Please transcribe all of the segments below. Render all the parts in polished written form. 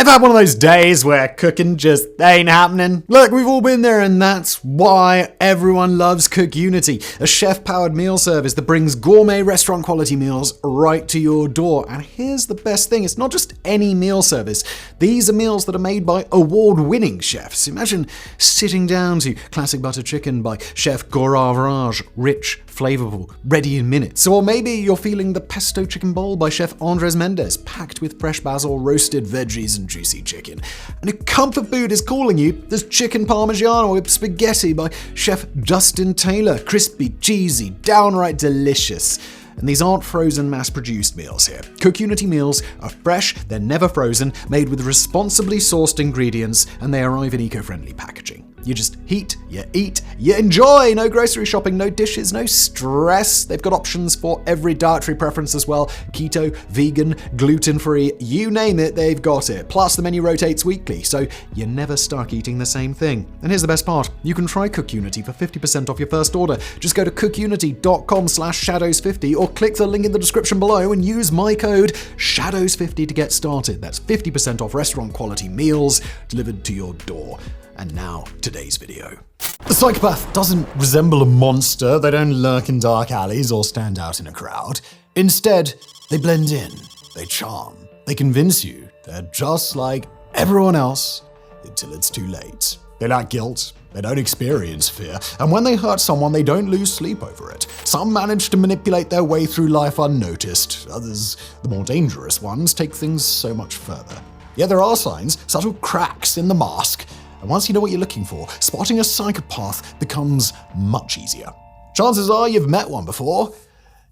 Ever had one of those days where cooking just ain't happening? Look, we've all been there, and that's why everyone loves Cookunity, a chef-powered meal service that brings gourmet restaurant-quality meals right to your door. And here's the best thing, it's not just any meal service. These are meals that are made by award-winning chefs. Imagine sitting down to classic butter chicken by Chef Gourmet, rich, flavorful, ready in minutes. Or maybe you're feeling the pesto chicken bowl by Chef Andres Mendez, packed with fresh basil, roasted veggies, and juicy chicken. And if comfort food is calling you, there's chicken parmigiano with spaghetti by Chef Justin Taylor, crispy, cheesy, downright delicious. And these aren't frozen, mass-produced meals here. Cookunity meals are fresh, they're never frozen, made with responsibly sourced ingredients, and they arrive in eco-friendly packaging. You just heat, you eat, you enjoy. No grocery shopping, no dishes, no stress. They've got options for every dietary preference as well. Keto, vegan, gluten-free, you name it, they've got it. Plus, the menu rotates weekly, so you're never stuck eating the same thing. And here's the best part. You can try Cookunity for 50% off your first order. Just go to cookunity.com/shadows50 or click the link in the description below and use my code SHADOWS50 to get started. That's 50% off restaurant-quality meals delivered to your door. And now, today's video. The psychopath doesn't resemble a monster. They don't lurk in dark alleys or stand out in a crowd. Instead, they blend in, they charm, they convince you they're just like everyone else until it's too late. They lack guilt, they don't experience fear, and when they hurt someone, they don't lose sleep over it. Some manage to manipulate their way through life unnoticed. Others, the more dangerous ones, take things so much further. Yet there are signs, subtle cracks in the mask. And once you know what you're looking for, spotting a psychopath becomes much easier. Chances are you've met one before,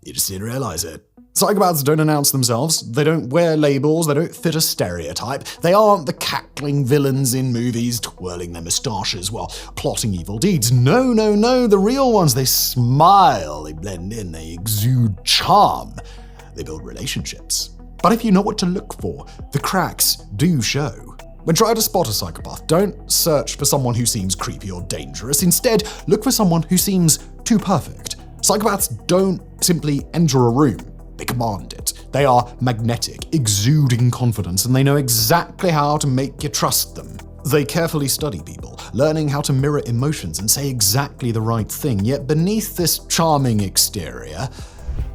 you just didn't realize it. Psychopaths don't announce themselves, they don't wear labels, they don't fit a stereotype. They aren't the cackling villains in movies twirling their moustaches while plotting evil deeds. No, the real ones, they smile, they blend in, they exude charm, they build relationships. But if you know what to look for, the cracks do show. When trying to spot a psychopath, don't search for someone who seems creepy or dangerous. Instead, look for someone who seems too perfect. Psychopaths don't simply enter a room, they command it. They are magnetic, exuding confidence, and they know exactly how to make you trust them. They carefully study people, learning how to mirror emotions and say exactly the right thing. Yet beneath this charming exterior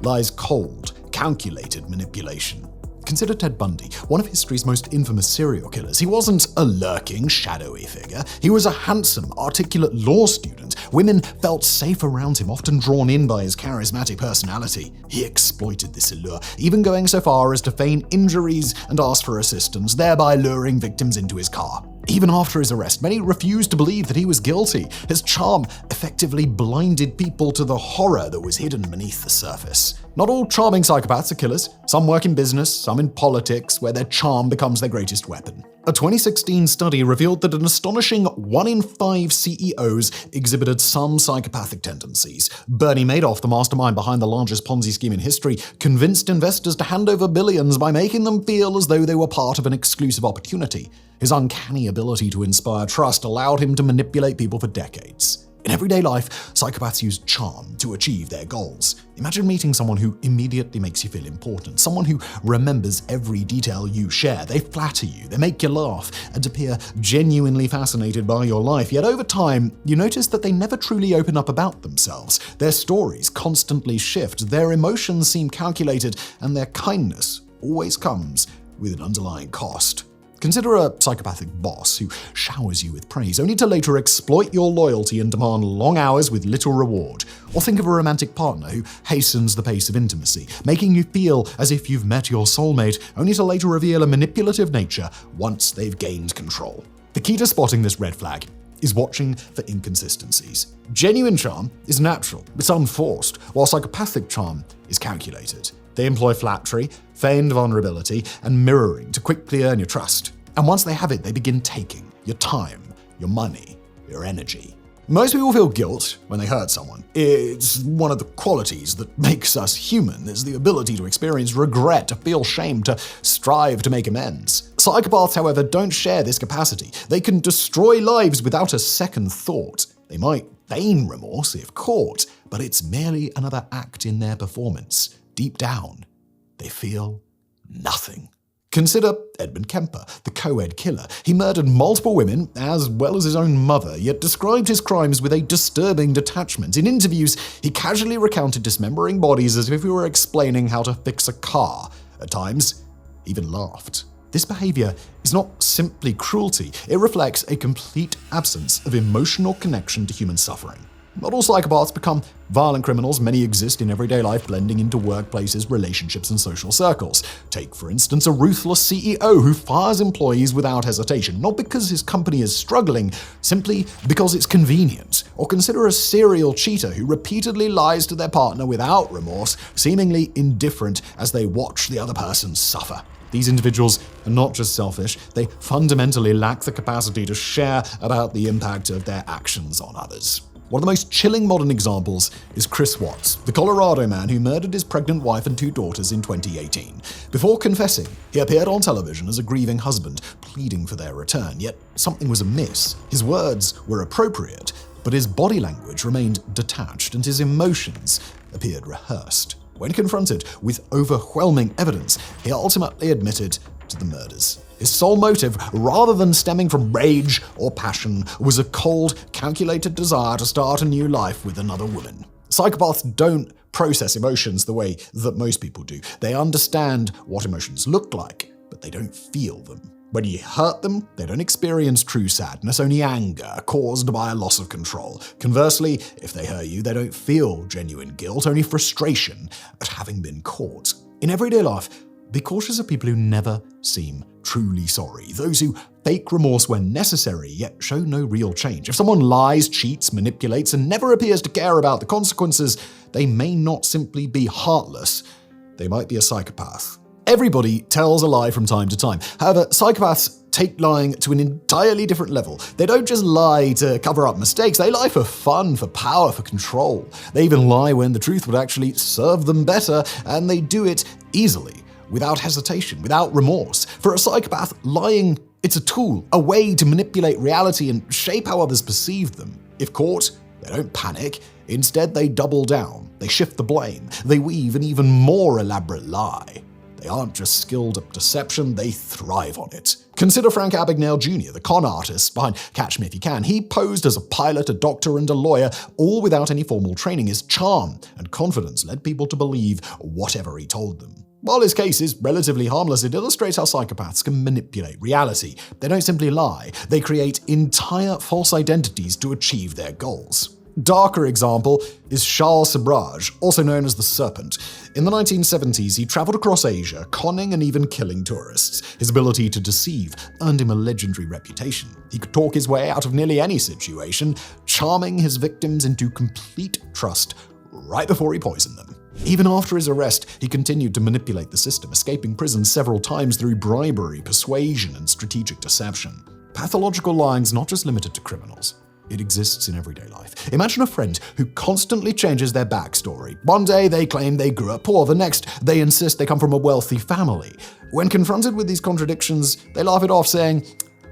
lies cold, calculated manipulation. Consider Ted Bundy, one of history's most infamous serial killers. He wasn't a lurking, shadowy figure. He was a handsome, articulate law student. Women felt safe around him, often drawn in by his charismatic personality. He exploited this allure, even going so far as to feign injuries and ask for assistance, thereby luring victims into his car. Even after his arrest, many refused to believe that he was guilty. His charm effectively blinded people to the horror that was hidden beneath the surface. Not all charming psychopaths are killers. Some work in business, some in politics, where their charm becomes their greatest weapon. A 2016 study revealed that an astonishing 1 in 5 CEOs exhibited some psychopathic tendencies. Bernie Madoff, the mastermind behind the largest Ponzi scheme in history, convinced investors to hand over billions by making them feel as though they were part of an exclusive opportunity. His uncanny ability to inspire trust allowed him to manipulate people for decades. In everyday life, psychopaths use charm to achieve their goals. Imagine meeting someone who immediately makes you feel important, someone who remembers every detail you share. They flatter you, they make you laugh, and appear genuinely fascinated by your life. Yet over time, you notice that they never truly open up about themselves. Their stories constantly shift, their emotions seem calculated, and their kindness always comes with an underlying cost. Consider a psychopathic boss who showers you with praise, only to later exploit your loyalty and demand long hours with little reward. Or think of a romantic partner who hastens the pace of intimacy, making you feel as if you've met your soulmate, only to later reveal a manipulative nature once they've gained control. The key to spotting this red flag is watching for inconsistencies. Genuine charm is natural, it's unforced, while psychopathic charm is calculated. They employ flattery, feigned vulnerability, and mirroring to quickly earn your trust. And once they have it, they begin taking your time, your money, your energy. Most people feel guilt when they hurt someone. It's one of the qualities that makes us human, is the ability to experience regret, to feel shame, to strive to make amends. Psychopaths, however, don't share this capacity. They can destroy lives without a second thought. They might feign remorse if caught, but it's merely another act in their performance. Deep down, they feel nothing. Consider Edmund Kemper, the co-ed killer. He murdered multiple women, as well as his own mother, yet described his crimes with a disturbing detachment. In interviews, he casually recounted dismembering bodies as if he were explaining how to fix a car. At times, he even laughed. This behavior is not simply cruelty, it reflects a complete absence of emotional connection to human suffering. Not all psychopaths become violent criminals. Many exist in everyday life, blending into workplaces, relationships, and social circles. Take, for instance, a ruthless CEO who fires employees without hesitation, not because his company is struggling, simply because it's convenient. Or consider a serial cheater who repeatedly lies to their partner without remorse, seemingly indifferent as they watch the other person suffer. These individuals are not just selfish, they fundamentally lack the capacity to share about the impact of their actions on others. One of the most chilling modern examples is Chris Watts, the Colorado man who murdered his pregnant wife and 2 daughters in 2018. Before confessing, he appeared on television as a grieving husband, pleading for their return, yet something was amiss. His words were appropriate, but his body language remained detached and his emotions appeared rehearsed. When confronted with overwhelming evidence, he ultimately admitted to the murders. His sole motive, rather than stemming from rage or passion, was a cold, calculated desire to start a new life with another woman. Psychopaths don't process emotions the way that most people do. They understand what emotions look like, but they don't feel them. When you hurt them, they don't experience true sadness, only anger caused by a loss of control. Conversely, if they hurt you, they don't feel genuine guilt, only frustration at having been caught. In everyday life, be cautious of people who never seem truly sorry, those who fake remorse when necessary, yet show no real change. If someone lies, cheats, manipulates, and never appears to care about the consequences, they may not simply be heartless, they might be a psychopath. Everybody tells a lie from time to time. However, psychopaths take lying to an entirely different level. They don't just lie to cover up mistakes, they lie for fun, for power, for control. They even lie when the truth would actually serve them better, and they do it easily, without hesitation, without remorse. For a psychopath, lying, it's a tool, a way to manipulate reality and shape how others perceive them. If caught, they don't panic. Instead, they double down. They shift the blame. They weave an even more elaborate lie. They aren't just skilled at deception, they thrive on it. Consider Frank Abagnale Jr., the con artist behind Catch Me If You Can. He posed as a pilot, a doctor, and a lawyer, all without any formal training. His charm and confidence led people to believe whatever he told them. While his case is relatively harmless, it illustrates how psychopaths can manipulate reality. They don't simply lie, they create entire false identities to achieve their goals. Darker example is Charles Sebrage, also known as the Serpent. In the 1970s, he traveled across Asia, conning and even killing tourists. His ability to deceive earned him a legendary reputation. He could talk his way out of nearly any situation, charming his victims into complete trust right before he poisoned them. Even after his arrest, he continued to manipulate the system, escaping prison several times through bribery, persuasion, and strategic deception. Pathological lying's not just limited to criminals. It exists in everyday life. Imagine a friend who constantly changes their backstory. One day they claim they grew up poor, the next they insist they come from a wealthy family. When confronted with these contradictions, they laugh it off, saying,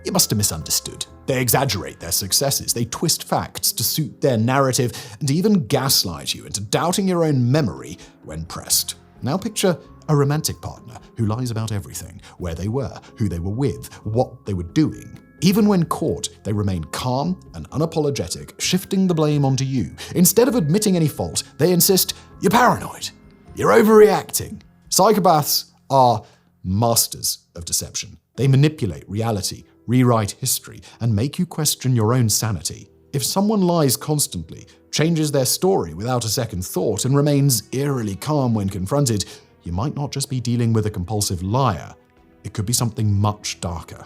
"You must have misunderstood." They exaggerate their successes, they twist facts to suit their narrative, and even gaslight you into doubting your own memory when pressed. Now picture a romantic partner who lies about everything: where they were, who they were with, what they were doing. Even when caught, they remain calm and unapologetic, shifting the blame onto you. Instead of admitting any fault, they insist, "You're paranoid. You're overreacting." Psychopaths are masters of deception. They manipulate reality, rewrite history, and make you question your own sanity. If someone lies constantly, changes their story without a second thought, and remains eerily calm when confronted, you might not just be dealing with a compulsive liar. It could be something much darker.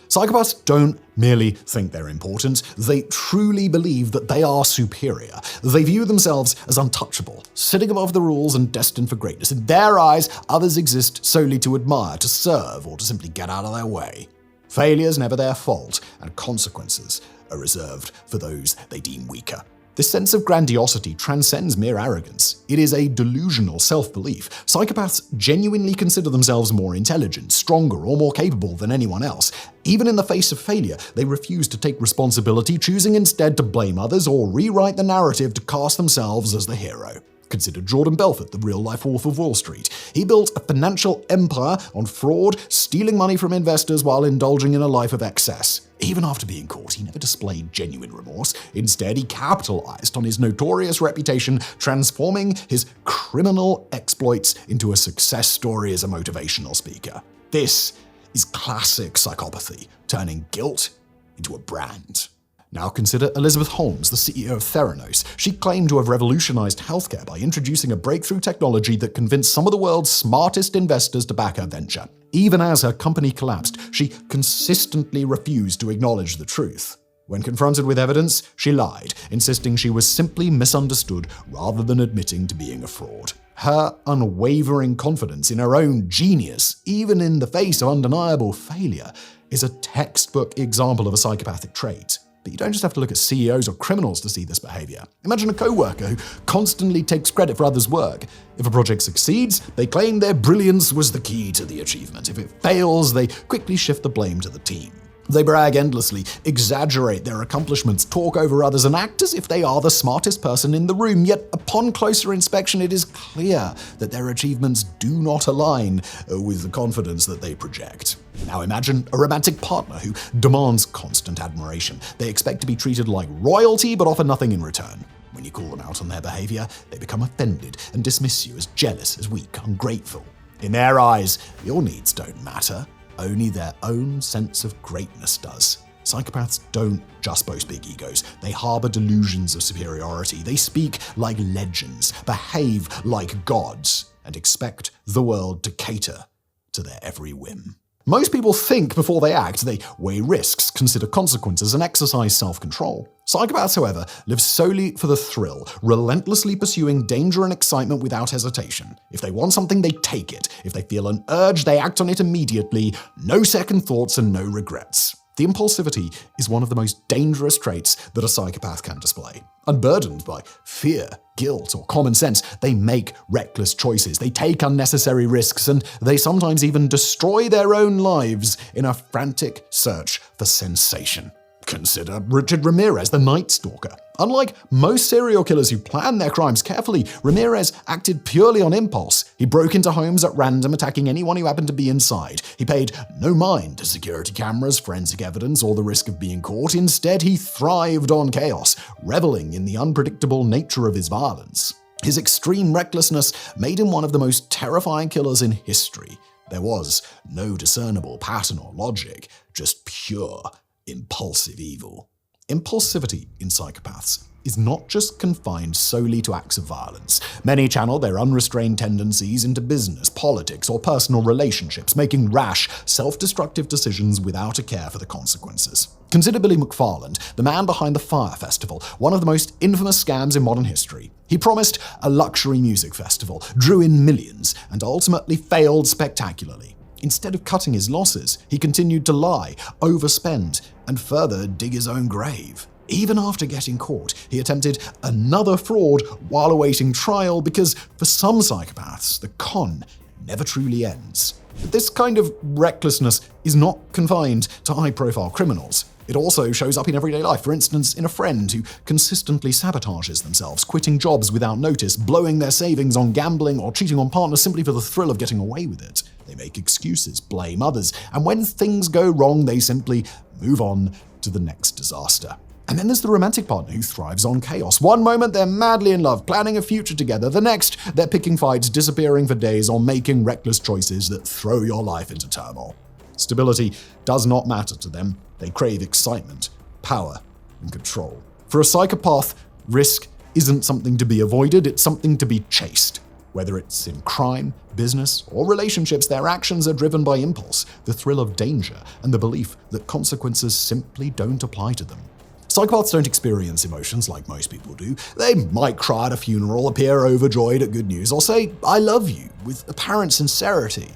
Psychopaths don't merely think they're important, they truly believe that they are superior. They view themselves as untouchable, sitting above the rules and destined for greatness. In their eyes, others exist solely to admire, to serve, or to simply get out of their way. Failure's never their fault, and consequences are reserved for those they deem weaker. This sense of grandiosity transcends mere arrogance. It is a delusional self-belief. Psychopaths genuinely consider themselves more intelligent, stronger, or more capable than anyone else. Even in the face of failure, they refuse to take responsibility, choosing instead to blame others or rewrite the narrative to cast themselves as the hero. Consider Jordan Belfort, the real-life Wolf of Wall Street. He built a financial empire on fraud, stealing money from investors while indulging in a life of excess. Even after being caught, he never displayed genuine remorse. Instead, he capitalized on his notorious reputation, transforming his criminal exploits into a success story as a motivational speaker. This is classic psychopathy, turning guilt into a brand. Now consider Elizabeth Holmes, the CEO of Theranos. She claimed to have revolutionized healthcare by introducing a breakthrough technology that convinced some of the world's smartest investors to back her venture. Even as her company collapsed, she consistently refused to acknowledge the truth. When confronted with evidence, she lied, insisting she was simply misunderstood rather than admitting to being a fraud. Her unwavering confidence in her own genius, even in the face of undeniable failure, is a textbook example of a psychopathic trait. But you don't just have to look at CEOs or criminals to see this behavior. Imagine a coworker who constantly takes credit for others' work. If a project succeeds, they claim their brilliance was the key to the achievement. If it fails, they quickly shift the blame to the team. They brag endlessly, exaggerate their accomplishments, talk over others, and act as if they are the smartest person in the room. Yet, upon closer inspection, it is clear that their achievements do not align with the confidence that they project. Now imagine a romantic partner who demands constant admiration. They expect to be treated like royalty, but offer nothing in return. When you call them out on their behavior, they become offended and dismiss you as jealous, as weak, ungrateful. In their eyes, your needs don't matter. Only their own sense of greatness does. Psychopaths don't just boast big egos. They harbor delusions of superiority. They speak like legends, behave like gods, and expect the world to cater to their every whim. Most people think before they act. They weigh risks, consider consequences, and exercise self-control. Psychopaths, however, live solely for the thrill, relentlessly pursuing danger and excitement without hesitation. If they want something, they take it. If they feel an urge, they act on it immediately. No second thoughts and no regrets. The impulsivity is one of the most dangerous traits that a psychopath can display. Unburdened by fear, guilt, or common sense, they make reckless choices, they take unnecessary risks, and they sometimes even destroy their own lives in a frantic search for sensation. Consider Richard Ramirez, the Night Stalker. Unlike most serial killers who plan their crimes carefully, Ramirez acted purely on impulse. He broke into homes at random, attacking anyone who happened to be inside. He paid no mind to security cameras, forensic evidence, or the risk of being caught. Instead, he thrived on chaos, reveling in the unpredictable nature of his violence. His extreme recklessness made him one of the most terrifying killers in history. There was no discernible pattern or logic, just pure impulsive evil. Impulsivity in psychopaths is not just confined solely to acts of violence. Many channel their unrestrained tendencies into business, politics, or personal relationships, making rash, self-destructive decisions without a care for the consequences. Consider Billy McFarland, the man behind the Fire Festival, one of the most infamous scams in modern history. He promised a luxury music festival, drew in millions, and ultimately failed spectacularly. Instead of cutting his losses, he continued to lie, overspend, and further dig his own grave. Even after getting caught, he attempted another fraud while awaiting trial because, for some psychopaths, the con never truly ends. But this kind of recklessness is not confined to high-profile criminals. It also shows up in everyday life, for instance, in a friend who consistently sabotages themselves, quitting jobs without notice, blowing their savings on gambling or cheating on partners simply for the thrill of getting away with it. They make excuses, blame others, and when things go wrong, they simply move on to the next disaster. And then there's the romantic partner who thrives on chaos. One moment they're madly in love, planning a future together. The next, they're picking fights, disappearing for days, or making reckless choices that throw your life into turmoil. Stability does not matter to them. They crave excitement, power, and control. For a psychopath, risk isn't something to be avoided, it's something to be chased. Whether it's in crime, business, or relationships, their actions are driven by impulse, the thrill of danger, and the belief that consequences simply don't apply to them. Psychopaths don't experience emotions like most people do. They might cry at a funeral, appear overjoyed at good news, or say, "I love you," with apparent sincerity.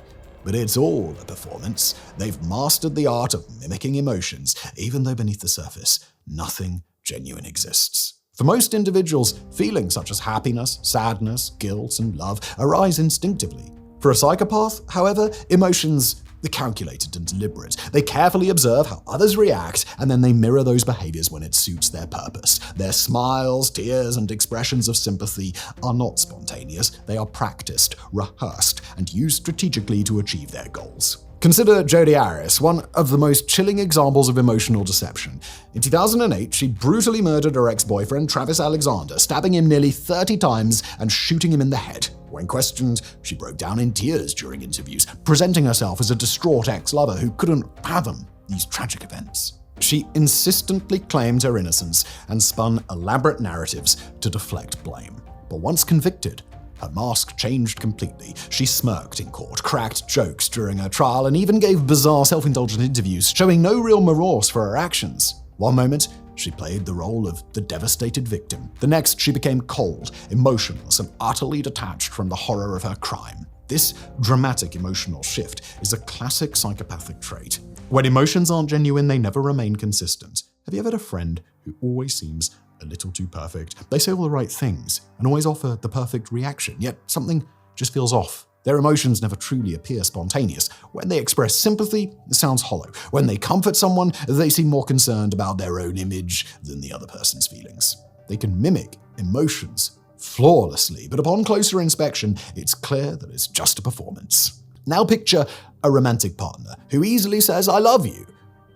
But it's all a performance. They've mastered the art of mimicking emotions, even though beneath the surface, nothing genuine exists. For most individuals, feelings such as happiness, sadness, guilt, and love arise instinctively. For a psychopath, however, emotions They're calculated and deliberate. They carefully observe how others react, and then they mirror those behaviors when it suits their purpose. Their smiles, tears, and expressions of sympathy are not spontaneous. They are practiced, rehearsed, and used strategically to achieve their goals. Consider Jodi Arias, one of the most chilling examples of emotional deception. In 2008, she brutally murdered her ex-boyfriend, Travis Alexander, stabbing him nearly 30 times and shooting him in the head. When questioned, she broke down in tears during interviews, presenting herself as a distraught ex-lover who couldn't fathom these tragic events. She insistently claimed her innocence and spun elaborate narratives to deflect blame. But once convicted, her mask changed completely. She smirked in court, cracked jokes during her trial, and even gave bizarre self-indulgent interviews, showing no real remorse for her actions. One moment, she played the role of the devastated victim. The next, she became cold, emotionless, and utterly detached from the horror of her crime. This dramatic emotional shift is a classic psychopathic trait. When emotions aren't genuine, they never remain consistent. Have you ever had a friend who always seems a little too perfect? They say all the right things and always offer the perfect reaction, yet something just feels off. Their emotions never truly appear spontaneous. When they express sympathy, it sounds hollow. When they comfort someone, they seem more concerned about their own image than the other person's feelings. They can mimic emotions flawlessly, but upon closer inspection, it's clear that it's just a performance. Now picture a romantic partner who easily says, "I love you,"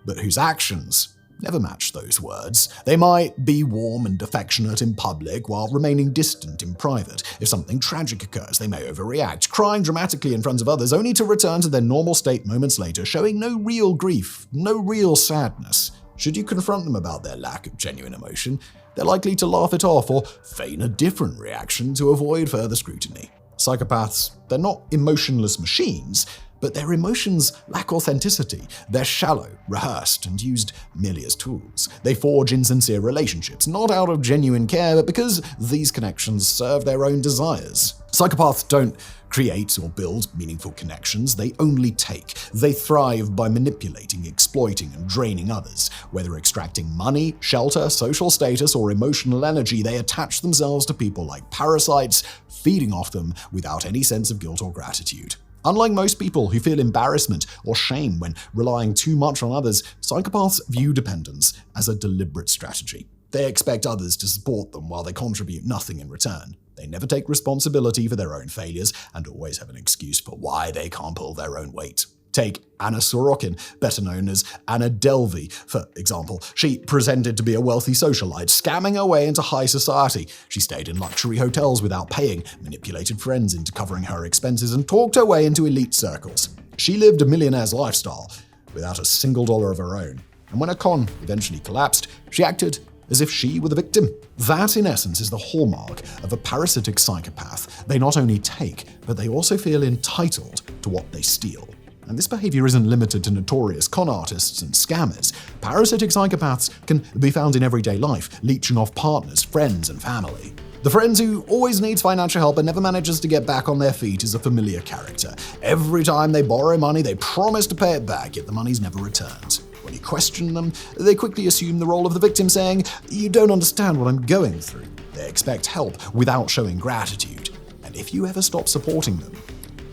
but whose actions never match those words. They might be warm and affectionate in public while remaining distant in private. If something tragic occurs, they may overreact, crying dramatically in front of others, only to return to their normal state moments later, showing no real grief, no real sadness. Should you confront them about their lack of genuine emotion, they're likely to laugh it off or feign a different reaction to avoid further scrutiny. Psychopaths, they're not emotionless machines, but their emotions lack authenticity. They're shallow, rehearsed, and used merely as tools. They forge insincere relationships, not out of genuine care, but because these connections serve their own desires. Psychopaths don't create or build meaningful connections, they only take. They thrive by manipulating, exploiting, and draining others. Whether extracting money, shelter, social status, or emotional energy, they attach themselves to people like parasites, feeding off them without any sense of guilt or gratitude. Unlike most people who feel embarrassment or shame when relying too much on others, psychopaths view dependence as a deliberate strategy. They expect others to support them while they contribute nothing in return. They never take responsibility for their own failures and always have an excuse for why they can't pull their own weight. Take Anna Sorokin, better known as Anna Delvey, for example. She pretended to be a wealthy socialite, scamming her way into high society. She stayed in luxury hotels without paying, manipulated friends into covering her expenses, and talked her way into elite circles. She lived a millionaire's lifestyle without a single dollar of her own. And when her con eventually collapsed, she acted as if she were the victim. That, in essence, is the hallmark of a parasitic psychopath. They not only take, but they also feel entitled to what they steal. And this behavior isn't limited to notorious con artists and scammers. Parasitic psychopaths can be found in everyday life, leeching off partners, friends, and family. The friend who always needs financial help and never manages to get back on their feet is a familiar character. Every time they borrow money, they promise to pay it back, yet the money's never returned. When you question them, they quickly assume the role of the victim, saying, "You don't understand what I'm going through." They expect help without showing gratitude. And if you ever stop supporting them,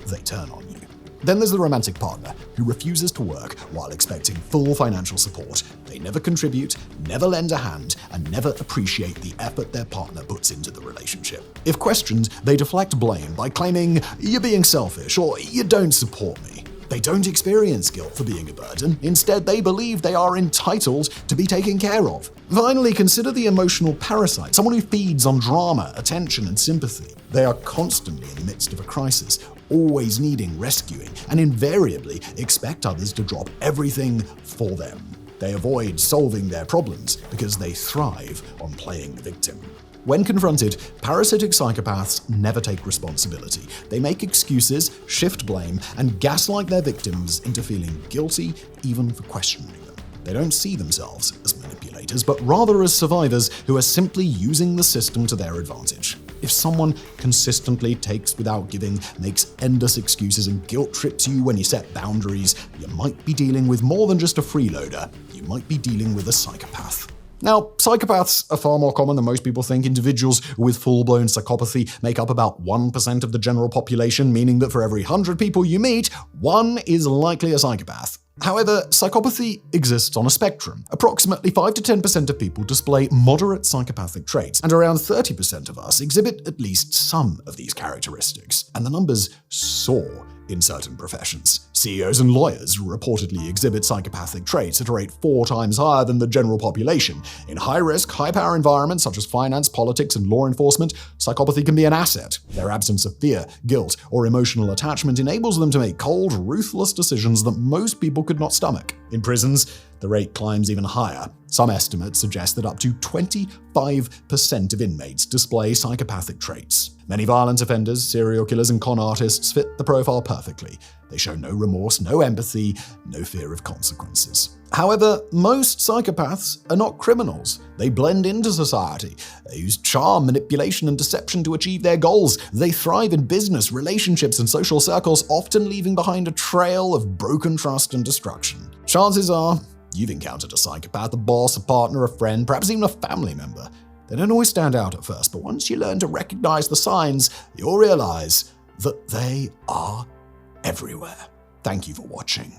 they turn on you. Then there's the romantic partner who refuses to work while expecting full financial support. They never contribute, never lend a hand, and never appreciate the effort their partner puts into the relationship. If questioned, they deflect blame by claiming, "You're being selfish," or "You don't support me." They don't experience guilt for being a burden. Instead, they believe they are entitled to be taken care of. Finally, consider the emotional parasite, someone who feeds on drama, attention, and sympathy. They are constantly in the midst of a crisis, always needing rescuing, and invariably expect others to drop everything for them. They avoid solving their problems because they thrive on playing the victim. When confronted, parasitic psychopaths never take responsibility. They make excuses, shift blame, and gaslight their victims into feeling guilty even for questioning them. They don't see themselves as manipulators, but rather as survivors who are simply using the system to their advantage. If someone consistently takes without giving, makes endless excuses, and guilt trips you when you set boundaries, you might be dealing with more than just a freeloader. You might be dealing with a psychopath. Now, psychopaths are far more common than most people think. Individuals with full-blown psychopathy make up about 1% of the general population, meaning that for every 100 people you meet, one is likely a psychopath. However, psychopathy exists on a spectrum. Approximately 5 to 10% of people display moderate psychopathic traits, and around 30% of us exhibit at least some of these characteristics. And the numbers soar in certain professions. CEOs and lawyers reportedly exhibit psychopathic traits at a rate 4 times higher than the general population. In high-risk, high-power environments such as finance, politics, and law enforcement, psychopathy can be an asset. Their absence of fear, guilt, or emotional attachment enables them to make cold, ruthless decisions that most people could not stomach. In prisons, the rate climbs even higher. Some estimates suggest that up to 25% of inmates display psychopathic traits. Many violent offenders, serial killers, and con artists fit the profile perfectly. They show no remorse, no empathy, no fear of consequences. However, most psychopaths are not criminals. They blend into society. They use charm, manipulation, and deception to achieve their goals. They thrive in business, relationships, and social circles, often leaving behind a trail of broken trust and destruction. Chances are, you've encountered a psychopath, a boss, a partner, a friend, perhaps even a family member. They don't always stand out at first, but once you learn to recognize the signs, you'll realize that they are everywhere. Thank you for watching.